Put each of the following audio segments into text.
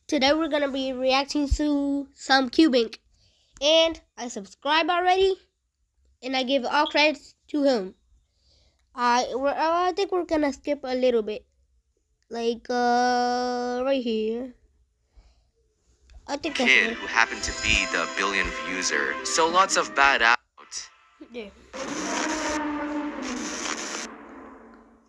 Today we're gonna be reacting to some Cubink, and I subscribe already, and I give all credits to him. I think we're gonna skip a little bit, like right here. I think that's Kid good. who happened to be the billionth user, so lots of bad out. Yeah.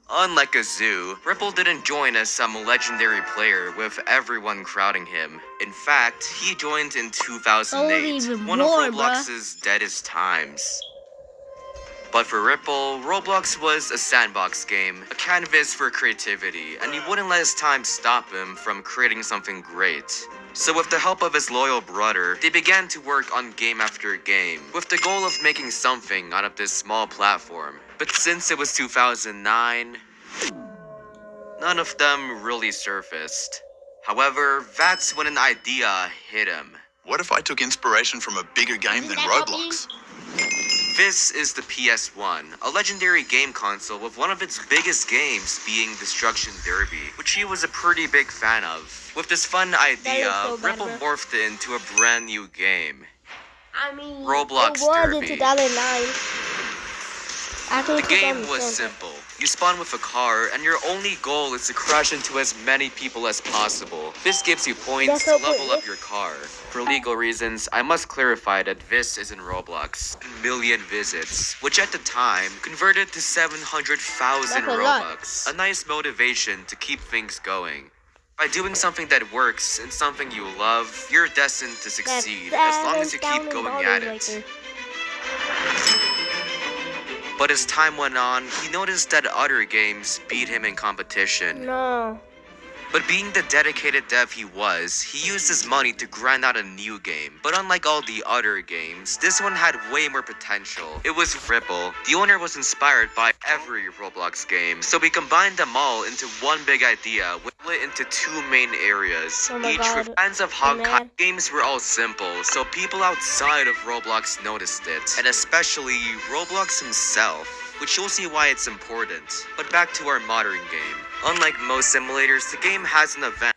Unlike a zoo, Ripple didn't join as some legendary player with everyone crowding him. In fact, he joined in 2008, even one of more, Roblox's deadest times. But for Ripple, Roblox was a sandbox game, a canvas for creativity, and he wouldn't let his time stop him from creating something great. So with the help of his loyal brother, they began to work on game after game, with the goal of making something out of this small platform. But since it was 2009, none of them really surfaced. However, that's when an idea hit him. What if I took inspiration from a bigger game than Roblox? This is the PS1, a legendary game console with one of its biggest games being Destruction Derby, which he was a pretty big fan of. With this fun idea, so bad, Ripple bro. morphed it into a brand new game. I mean, Roblox it was Derby. in 2009. Actually, The game was 2007. simple. You spawn with a car, and your only goal is to crash into as many people as possible. This gives you points That's to so level cool. up your car. For legal reasons, I must clarify that this isn't Roblox. Million visits, which at the time converted to 700,000 That's a lot. Robux. A nice motivation to keep things going. By doing something that works and something you love, you're destined to succeed as long as you keep going at it. Right there. But as time went on, he noticed that other games beat him in competition. No. But being the dedicated dev he was, he used his money to grind out a new game. But unlike all the other games, this one had way more potential. It was Ripple. The owner was inspired by every Roblox game, so we combined them all into one big idea, split into two main areas, Oh my each God. with fans of Honkai. Man. Games were all simple, so people outside of Roblox noticed it, and especially Roblox himself, which you'll see why it's important. But back to our modern game. Unlike most simulators, the game has an event,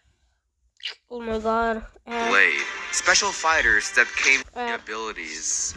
Oh my God. Blade, special fighters that came with the abilities.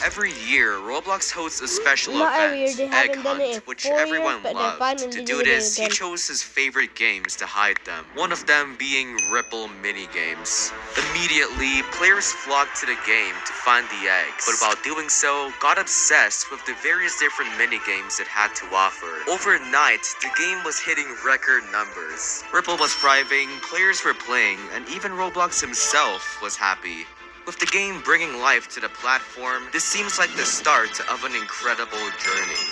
Every year, Roblox hosts a special Not event, every year, they Egg haven't done it in Hunt, which 4 years, everyone but they're loved. finally To doing do it this, he again. chose his favorite games to hide them, one of them being Ripple minigames. Immediately, players flocked to the game to find the eggs, but while doing so, got obsessed with the various different minigames it had to offer. Overnight, the game was hitting record numbers. Ripple was thriving, players were playing, and even Roblox himself was happy. With the game bringing life to the platform, this seems like the start of an incredible journey.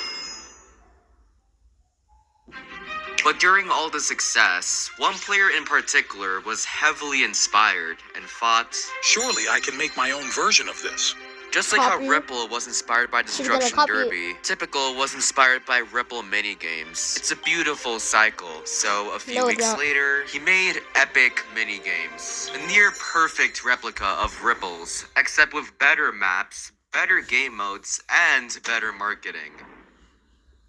But during all the success, one player in particular was heavily inspired and thought, Surely I can make my own version of this. just like how Copy. Ripple was inspired by gonna Destruction copy it. Derby, Typical was inspired by Ripple minigames. It's a beautiful cycle, so a few No, it's weeks not. later, he made Epic minigames. A near perfect replica of Ripple's, except with better maps, better game modes, and better marketing.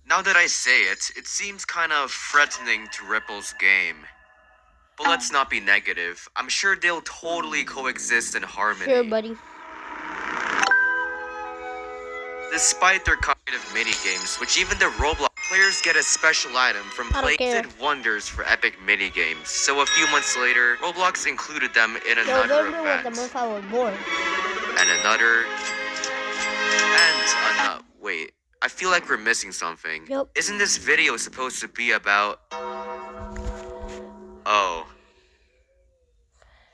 Now that I say it, it seems kind of threatening to Ripple's game. But let's not be negative. I'm sure they'll totally coexist in harmony. Sure, buddy. Despite their cognitive minigames, which even the Roblox players get a special item from I don't Blade care. did wonders for epic minigames. So a few months later, Roblox included them in another November was the event. month I was born. And another. And another. Wait, I feel like we're missing something. Yep. Isn't this video supposed to be about... Oh.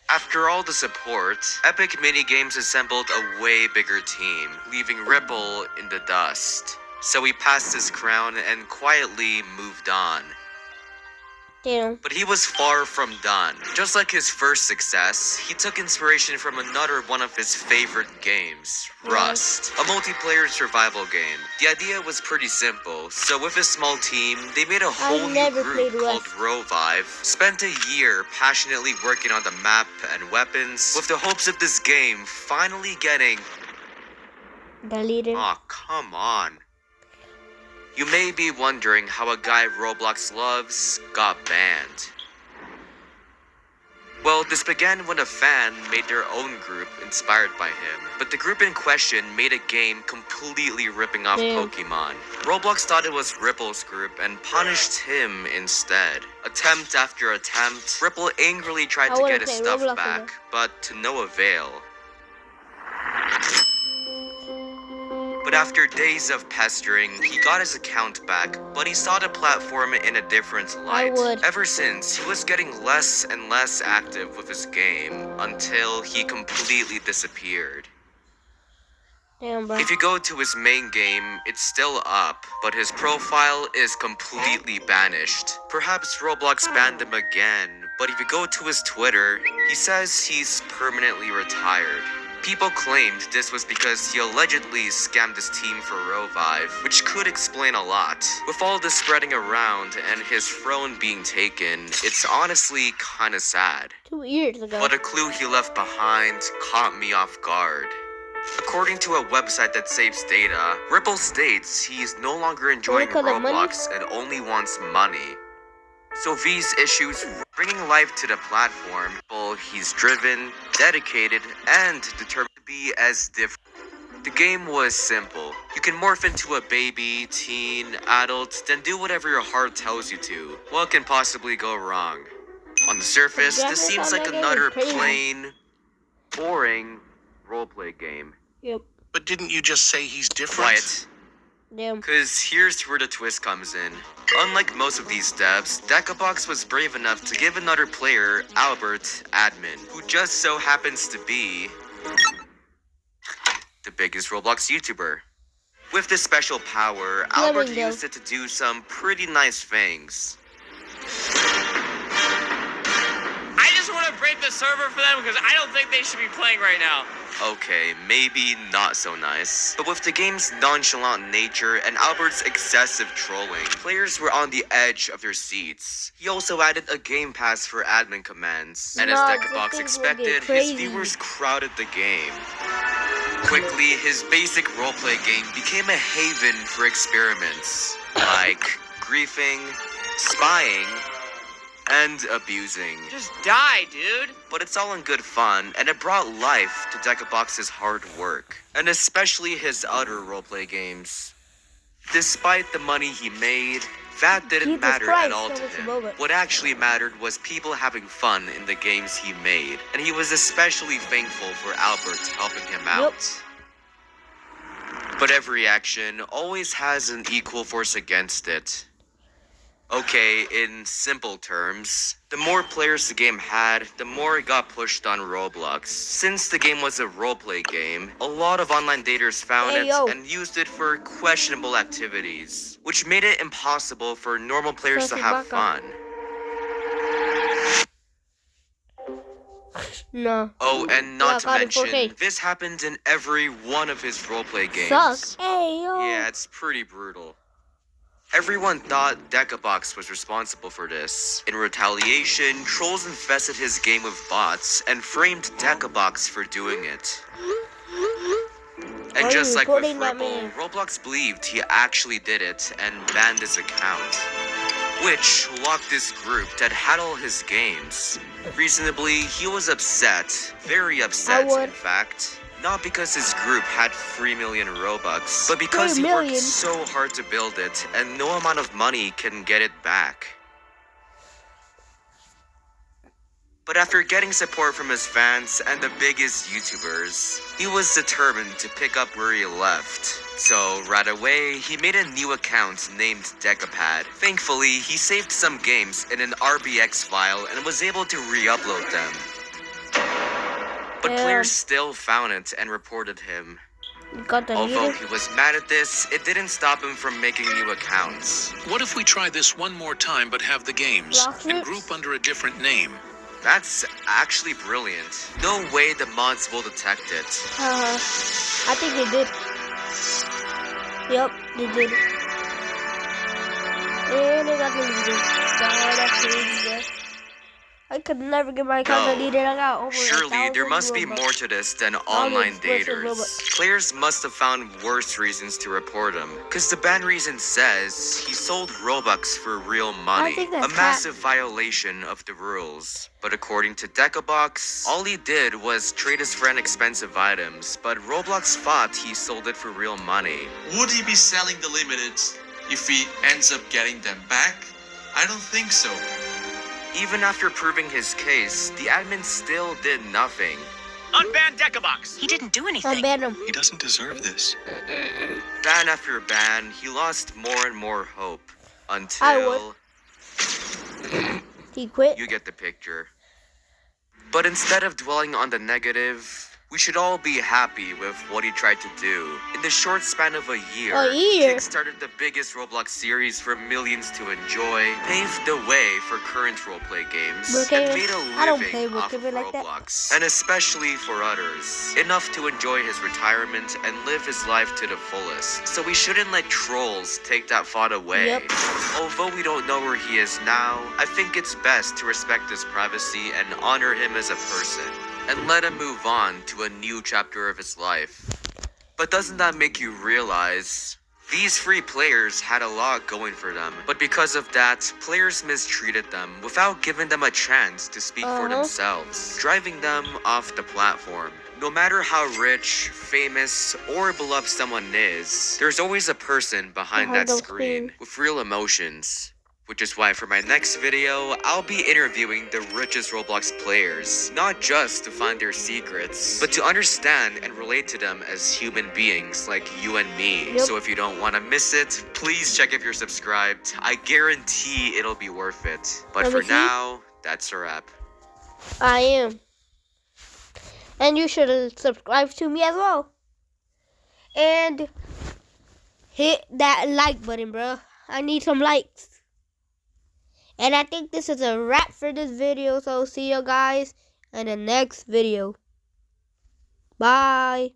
After all the support, Epic Minigames assembled a way bigger team, leaving Ripple in the dust. So he passed his crown and quietly moved on. Damn. But he was far from done. Just like his first success, he took inspiration from another one of his favorite games, Rust, a multiplayer survival game. The idea was pretty simple, so with a small team, they made a whole new never group played called Rust. Rovive, spent a year passionately working on the map and weapons, with the hopes of this game finally getting... Deleted. Aw, come on. You may be wondering how a guy Roblox loves got banned. Well, this began when a fan made their own group inspired by him. But the group in question made a game completely ripping off Damn. Pokemon. Roblox thought it was Ripple's group and punished him instead. Attempt after attempt, Ripple angrily tried I to wanna get his play stuff Roblox back, again. but to no avail. But after days of pestering, he got his account back, but he saw the platform in a different light. would. Ever since, he was getting less and less active with his game until he completely disappeared. Damn, bro. If you go to his main game, it's still up, but his profile is completely banished. Perhaps Roblox banned him again, but if you go to his Twitter, he says he's permanently retired. People claimed this was because he allegedly scammed his team for Rovive, which could explain a lot. With all this spreading around and his throne being taken, it's honestly kinda sad. 2 years ago. But a clue he left behind caught me off guard. According to a website that saves data, Ripple states he is no longer enjoying Because of money? Roblox and only wants money. So these issues bringing life to the platform, he's driven, dedicated, and determined to be as different. The game was simple. You can morph into a baby, teen, adult, then do whatever your heart tells you to. What can possibly go wrong? On the surface, this seems like another plain, boring roleplay game. Yep. But didn't you just say he's different? Quiet. Damn. Cause here's where the twist comes in. Unlike most of these devs, Decabox was brave enough to give another player, Albert, admin, who just so happens to be the biggest Roblox YouTuber. With this special power, Albert Flamingo. used it to do some pretty nice things. I just want to break the server for them because I don't think they should be playing right now. Okay, maybe not so nice. But with the game's nonchalant nature and Albert's excessive trolling, players were on the edge of their seats. He also added a game pass for admin commands. And as No, Decabox these things will get expected, his crazy. viewers crowded the game. Quickly, his basic roleplay game became a haven for experiments, like griefing, spying, and abusing. Just die, dude. But it's all in good fun, and it brought life to Decabox's hard work, and especially his other roleplay games. Despite the money he made, that didn't Jesus matter Christ, at all that to was a him. moment. What actually mattered was people having fun in the games he made, and he was especially thankful for Albert helping him out. But every action always has an equal force against it. Okay, in simple terms, the more players the game had, the more it got pushed on Roblox. Since the game was a roleplay game, a lot of online daters found Hey, it yo. and used it for questionable activities, which made it impossible for normal players to Selfie have backup. fun. No. Oh, and not to Yeah, got it, mention, 4K. this happened in every one of his roleplay games. Sucks. Hey, yo. Yeah, it's pretty brutal. Everyone thought Decabox was responsible for this. In retaliation, trolls infested his game with bots and framed Decabox for doing it. Why And are just you like with recording that Ripple, man? Roblox believed he actually did it and banned his account, which locked this group that had all his games. Reasonably, he was upset, very upset would. in fact. Not because his group had 3 million Robux, but because 3 he worked million? so hard to build it and no amount of money can get it back. But after getting support from his fans and the biggest YouTubers, he was determined to pick up where he left. So right away, he made a new account named Decapad. Thankfully, he saved some games in an RBX file and was able to re-upload them. But Damn. players still found it and reported him. You got the Although leader? he was mad at this, it didn't stop him from making new accounts. What if we try this one more time but have the games Block and groups? group under a different name? That's actually brilliant. No way the mods will detect it. I think they did. Yep, they did. And they got the leader. That's crazy, yeah. I could never get my account deleted. I got over Surely there 1,000 must be Robux. more to this than online expensive daters. Robux. Players must have found worse reasons to report him. Cause the ban reason says he sold Robux for real money. think A that's massive violation of the rules. But according to Decabox, all he did was trade his friend expensive items, but Roblox thought he sold it for real money. Would he be selling the limited if he ends up getting them back? I don't think so. Even after proving his case, the admin still did nothing. Unban Decabox. He didn't do I anything. banned him. He doesn't deserve this. Ban after ban, he lost more and more hope. I Until... He quit. You get the picture. But instead of dwelling on the negative, we should all be happy with what he tried to do. In the short span of a year, kickstarted the biggest Roblox series for millions to enjoy, paved the way for current roleplay games, and made a I don't play living off of Brookhaven like that. Roblox. And especially for others, enough to enjoy his retirement and live his life to the fullest. So we shouldn't let trolls take that thought away. Yep. Although we don't know where he is now, I think it's best to respect his privacy and honor him as a person, and let him move on to a new chapter of his life. But doesn't that make you realize these free players had a lot going for them, but because of that, players mistreated them without giving them a chance to speak for themselves, driving them off the platform. No matter how rich, famous, or beloved someone is, there's always a person behind that screen with real emotions. Which is why for my next video, I'll be interviewing the richest Roblox players, not just to find their secrets, but to understand and relate to them as human beings like you and me. Yep. So if you don't want to miss it, please check if you're subscribed. I guarantee it'll be worth it. But Let for me see. now, that's a wrap. I am. And you should subscribe to me as well. And hit that like button, bro. I need some likes. And I think this is a wrap for this video. So see you guys in the next video. Bye.